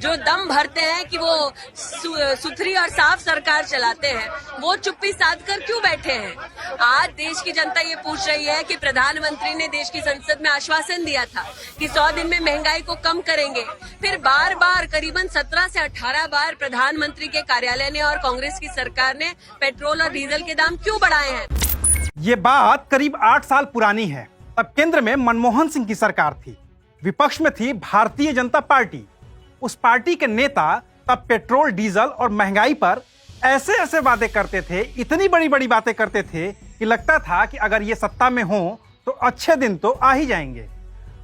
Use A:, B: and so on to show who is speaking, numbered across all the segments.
A: जो दम भरते हैं कि वो सुथरी और साफ सरकार चलाते हैं, वो चुप्पी साध कर क्यों बैठे हैं? आज देश की जनता ये पूछ रही है कि प्रधानमंत्री ने देश की संसद में आश्वासन दिया था कि 100 दिन में महंगाई को कम करेंगे। फिर बार बार करीबन 17 से 18 बार प्रधानमंत्री के कार्यालय ने और कांग्रेस की सरकार ने पेट्रोल और डीजल के दाम क्यों बढ़ाए हैं?
B: ये बात करीब 8 साल पुरानी है। तब केंद्र में मनमोहन सिंह की सरकार थी, विपक्ष में थी भारतीय जनता पार्टी। उस पार्टी के नेता तब पेट्रोल, डीजल और महंगाई पर ऐसे ऐसे वादे करते थे, इतनी बड़ी बड़ी बातें करते थे कि लगता था कि अगर ये सत्ता में हो तो अच्छे दिन तो आ ही जाएंगे।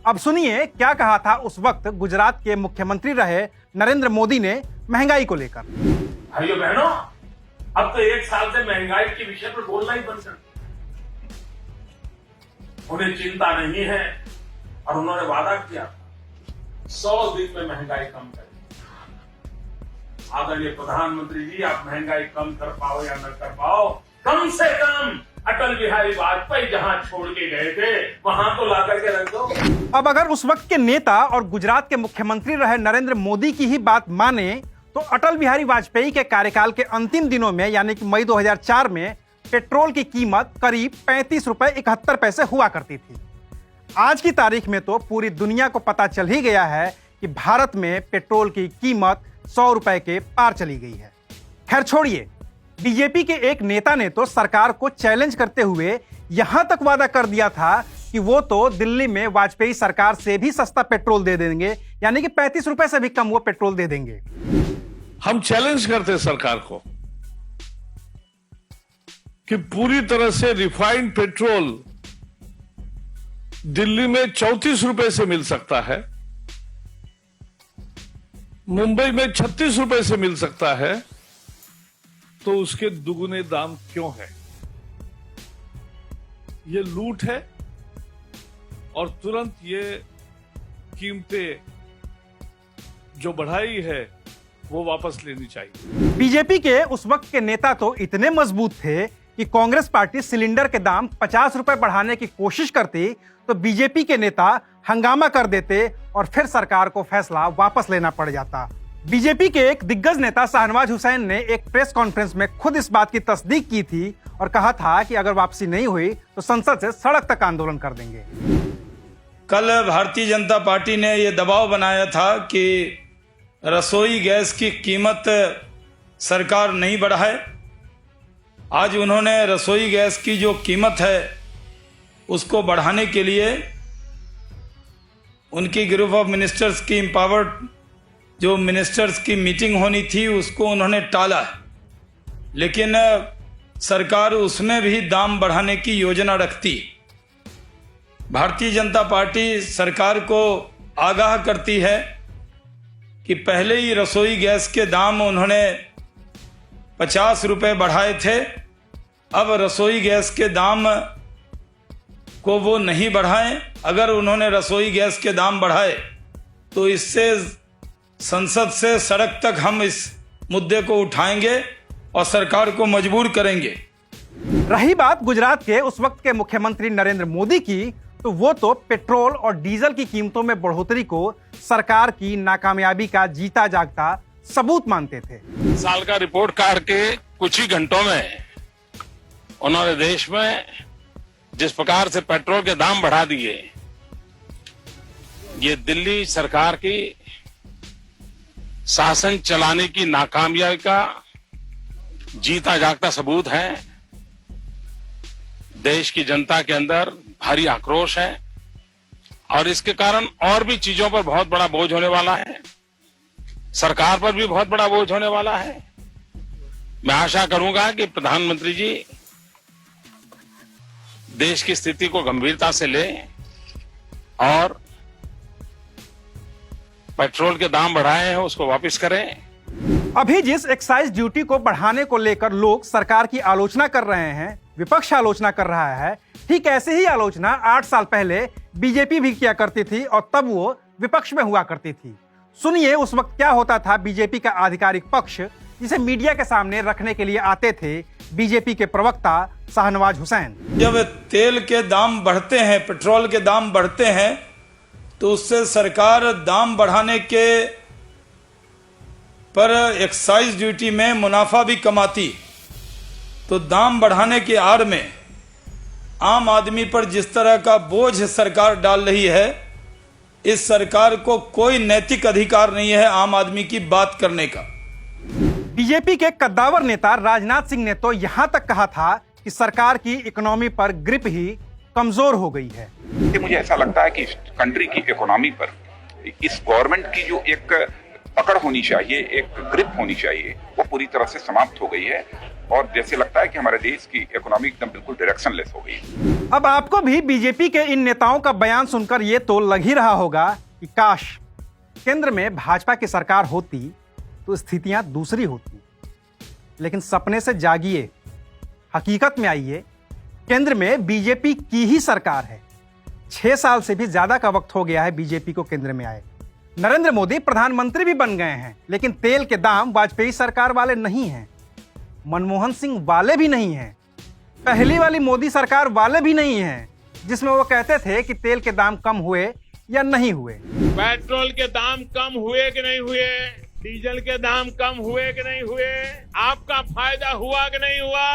B: अब सुनिए क्या कहा था उस वक्त गुजरात के मुख्यमंत्री रहे नरेंद्र मोदी ने महंगाई को लेकर।
C: भाइयों बहनों, अब तो 1 साल से महंगाई के विषय पर बोलना ही बंद कर, उन्हें चिंता नहीं है और उन्होंने वादा किया 100 दिन में महंगाई कम करें। आदरणीय प्रधानमंत्री जी, आप महंगाई कम कर पाओ या न कर पाओ, कम से कम अटल बिहारी वाजपेयी जहां छोड़ के गए थे वहां तो ला करके रख दो।
B: अब अगर उस वक्त के नेता और गुजरात के मुख्यमंत्री रहे नरेंद्र मोदी की ही बात माने तो अटल बिहारी वाजपेयी के कार्यकाल के अंतिम दिनों में यानी कि मई 2004 में पेट्रोल की कीमत करीब 35 रुपए 71 पैसे हुआ करती थी। आज की तारीख में तो पूरी दुनिया को पता चल ही गया है कि भारत में पेट्रोल की कीमत 100 रुपए के पार चली गई है। खैर छोड़िए, बीजेपी के एक नेता ने तो सरकार को चैलेंज करते हुए यहां तक वादा कर दिया था कि वो तो दिल्ली में वाजपेयी सरकार से भी सस्ता पेट्रोल दे देंगे, यानी कि 35 रुपए से भी कम वो पेट्रोल दे देंगे।
D: हम चैलेंज करते सरकार को कि पूरी तरह से रिफाइंड पेट्रोल दिल्ली में 34 रुपए से मिल सकता है, मुंबई में 36 रुपए से मिल सकता है, तो उसके दुगुने दाम क्यों है? ये लूट है और तुरंत ये कीमतें जो बढ़ाई है वो वापस लेनी चाहिए।
B: बीजेपी के उस वक्त के नेता तो इतने मजबूत थे कि कांग्रेस पार्टी सिलेंडर के दाम 50 रुपए बढ़ाने की कोशिश करती तो बीजेपी के नेता हंगामा कर देते और फिर सरकार को फैसला वापस लेना पड़ जाता। बीजेपी के एक दिग्गज नेता शाहनवाज हुसैन ने एक प्रेस कॉन्फ्रेंस में खुद इस बात की तस्दीक की थी और कहा था कि अगर वापसी नहीं हुई तो संसद से सड़क तक आंदोलन कर देंगे।
E: कल भारतीय जनता पार्टी ने यह दबाव बनाया था कि रसोई गैस की कीमत सरकार नहीं बढ़ाए। आज उन्होंने रसोई गैस की जो कीमत है उसको बढ़ाने के लिए उनकी ग्रुप ऑफ मिनिस्टर्स की एम्पावर्ड जो मिनिस्टर्स की मीटिंग होनी थी उसको उन्होंने टाला, लेकिन सरकार उसमें भी दाम बढ़ाने की योजना रखती। भारतीय जनता पार्टी सरकार को आगाह करती है कि पहले ही रसोई गैस के दाम उन्होंने 50 रुपए बढ़ाए थे, अब रसोई गैस के दाम को वो नहीं बढ़ाएं। अगर उन्होंने रसोई गैस के दाम बढ़ाए तो इससे संसद से सड़क तक हम इस मुद्दे को उठाएंगे और सरकार को मजबूर करेंगे।
B: रही बात गुजरात के उस वक्त के मुख्यमंत्री नरेंद्र मोदी की, तो वो तो पेट्रोल और डीजल की कीमतों में बढ़ोतरी को सरकार की नाकामयाबी का जीता जागता सबूत मानते थे।
C: साल का रिपोर्ट कार्ड के कुछ ही घंटों में उन्होंने देश में जिस प्रकार से पेट्रोल के दाम बढ़ा दिए, ये दिल्ली सरकार की शासन चलाने की नाकामयाबी का जीता जागता सबूत है। देश की जनता के अंदर भारी आक्रोश है और इसके कारण और भी चीजों पर बहुत बड़ा बोझ होने वाला है, सरकार पर भी बहुत बड़ा बोझ होने वाला है। मैं आशा करूंगा कि प्रधानमंत्री जी देश की स्थिति को गंभीरता से लें और पेट्रोल के दाम बढ़ाए हैं उसको वापस करें।
B: अभी जिस एक्साइज ड्यूटी को बढ़ाने को लेकर लोग सरकार की आलोचना कर रहे हैं, विपक्ष आलोचना कर रहा है, ठीक ऐसे ही आलोचना 8 साल पहले बीजेपी भी किया करती थी और तब वो विपक्ष में हुआ करती थी। सुनिए उस वक्त क्या होता था बीजेपी का आधिकारिक पक्ष जिसे मीडिया के सामने रखने के लिए आते थे बीजेपी के प्रवक्ता शाहनवाज हुसैन।
E: जब तेल के दाम बढ़ते हैं, पेट्रोल के दाम बढ़ते हैं, तो उससे सरकार दाम बढ़ाने के पर एक्साइज ड्यूटी में मुनाफा भी कमाती, तो दाम बढ़ाने के आड़ में आम आदमी पर जिस तरह का बोझ सरकार डाल रही है, इस सरकार को कोई नैतिक अधिकार नहीं है आम आदमी की बात करने का।
B: बीजेपी के कद्दावर नेता राजनाथ सिंह ने तो यहां तक कहा था कि सरकार की इकोनॉमी पर ग्रिप ही कमजोर हो गई है।
F: मुझे ऐसा लगता है कि इस कंट्री की इकोनॉमी पर इस गवर्नमेंट की जो एक पकड़ होनी चाहिए, एक ग्रिप होनी चाहिए, वो पूरी तरह से समाप्त हो गई है और जैसे लगता है कि हमारे देश की इकोनॉमी एकदम बिल्कुल डायरेक्शनलेस हो गई है।
B: अब आपको भी बीजेपी के इन नेताओं का बयान सुनकर ये तो लग ही रहा होगा कि काश केंद्र में भाजपा की सरकार होती तो स्थितियां दूसरी होती। लेकिन सपने से जागिए, हकीकत में आइए, केंद्र में बीजेपी की ही सरकार है। 6 साल से भी ज्यादा का वक्त हो गया है बीजेपी को केंद्र में आए। नरेंद्र मोदी प्रधानमंत्री भी बन गए हैं, लेकिन तेल के दाम वाजपेयी सरकार वाले नहीं हैं, मनमोहन सिंह वाले भी नहीं हैं, पहली वाली मोदी सरकार वाले भी नहीं हैं, जिसमें वो कहते थे कि तेल के दाम कम हुए या नहीं हुए।
G: पेट्रोल के दाम कम हुए कि नहीं हुए, डीजल के दाम कम हुए कि नहीं हुए, आपका फायदा हुआ कि नहीं हुआ।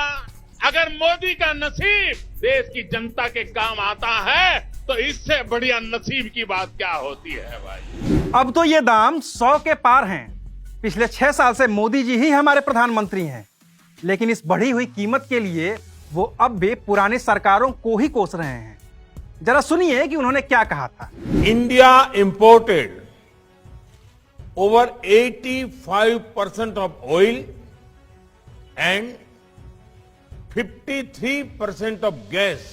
G: अगर मोदी का नसीब देश की जनता के काम आता है तो इससे बढ़िया नसीब की बात क्या होती है भाई।
B: अब तो ये दाम 100 के पार हैं। पिछले 6 साल से मोदी जी ही हमारे प्रधानमंत्री हैं, लेकिन इस बढ़ी हुई कीमत के लिए वो अब भी पुरानी सरकारों को ही कोस रहे हैं। जरा सुनिए कि उन्होंने क्या कहा था।
H: India imported over 85% of oil and 53% of gas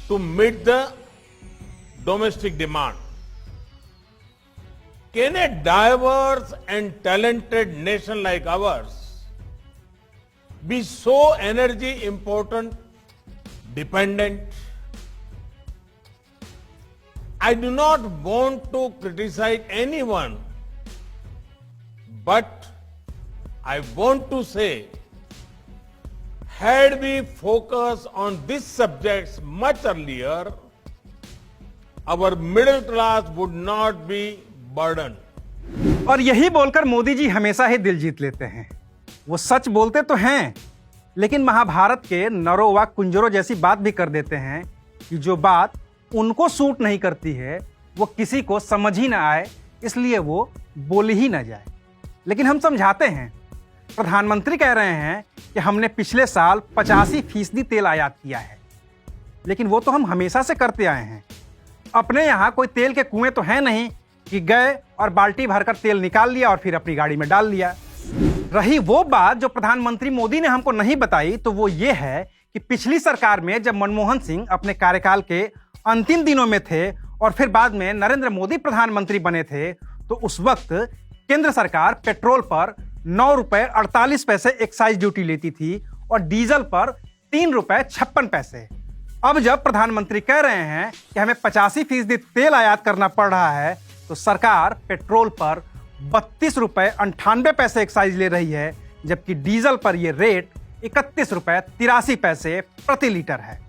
H: to meet the domestic demand. Can a diverse and talented nation like ours be so energy important dependent? I do not want to criticize anyone, but I want to say, had we focused on these subjects much earlier, our middle class would not be burdened.
B: और यही बोलकर मोदी जी हमेशा ही दिल जीत लेते हैं। वो सच बोलते तो हैं, लेकिन महाभारत के नरों व कुंजरों जैसी बात भी कर देते हैं कि जो बात उनको सूट नहीं करती है वो किसी को समझ ही ना आए, इसलिए वो बोली ही ना जाए। लेकिन हम समझाते हैं। प्रधानमंत्री कह रहे हैं कि हमने पिछले साल 85% तेल आयात किया है, लेकिन वो तो हम हमेशा से करते आए हैं। अपने यहाँ कोई तेल के कुएं तो है नहीं कि गए और बाल्टी भरकर तेल निकाल लिया और फिर अपनी गाड़ी में डाल लिया। रही वो बात जो प्रधानमंत्री मोदी ने हमको नहीं बताई, तो वो ये है कि पिछली सरकार में जब मनमोहन सिंह अपने कार्यकाल के अंतिम दिनों में थे और फिर बाद में नरेंद्र मोदी प्रधानमंत्री बने थे, तो उस वक्त केंद्र सरकार पेट्रोल पर 9 रुपए 48 पैसे एक्साइज ड्यूटी लेती थी और डीजल पर 3 रुपए 56 पैसे। अब जब प्रधानमंत्री कह रहे हैं कि हमें 85% तेल आयात करना पड़ रहा है, तो सरकार पेट्रोल पर 32 रुपए 98 पैसे एक्साइज ले रही है, जबकि डीजल पर यह रेट 31 रुपए 83 पैसे प्रति लीटर है।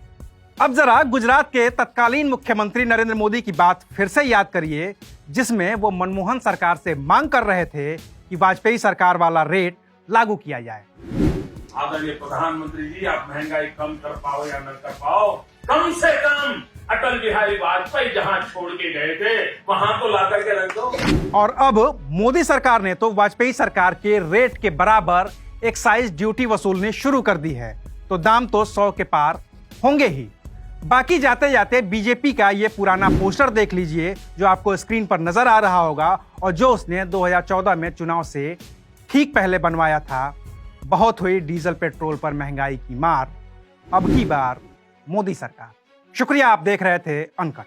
B: अब जरा गुजरात के तत्कालीन मुख्यमंत्री नरेंद्र मोदी की बात फिर से याद करिए, जिसमें वो मनमोहन सरकार से मांग कर रहे थे कि वाजपेयी सरकार वाला रेट लागू किया जाए।
G: आदरणीय प्रधानमंत्री जी, आप महंगाई कम कर पाओ या न कर पाओ, कम से कम अटल बिहारी वाजपेयी जहां छोड़ के गए थे वहां तो ला करके रख दो।
B: और अब मोदी सरकार ने तो वाजपेयी सरकार के रेट के बराबर एक्साइज ड्यूटी वसूलनी शुरू कर दी है, तो दाम तो 100 के पार होंगे ही। बाकी जाते जाते बीजेपी का ये पुराना पोस्टर देख लीजिए जो आपको स्क्रीन पर नजर आ रहा होगा और जो उसने 2014 में चुनाव से ठीक पहले बनवाया था। बहुत हुई डीजल पेट्रोल पर महंगाई की मार, अब की बार मोदी सरकार। शुक्रिया, आप देख रहे थे अनकट।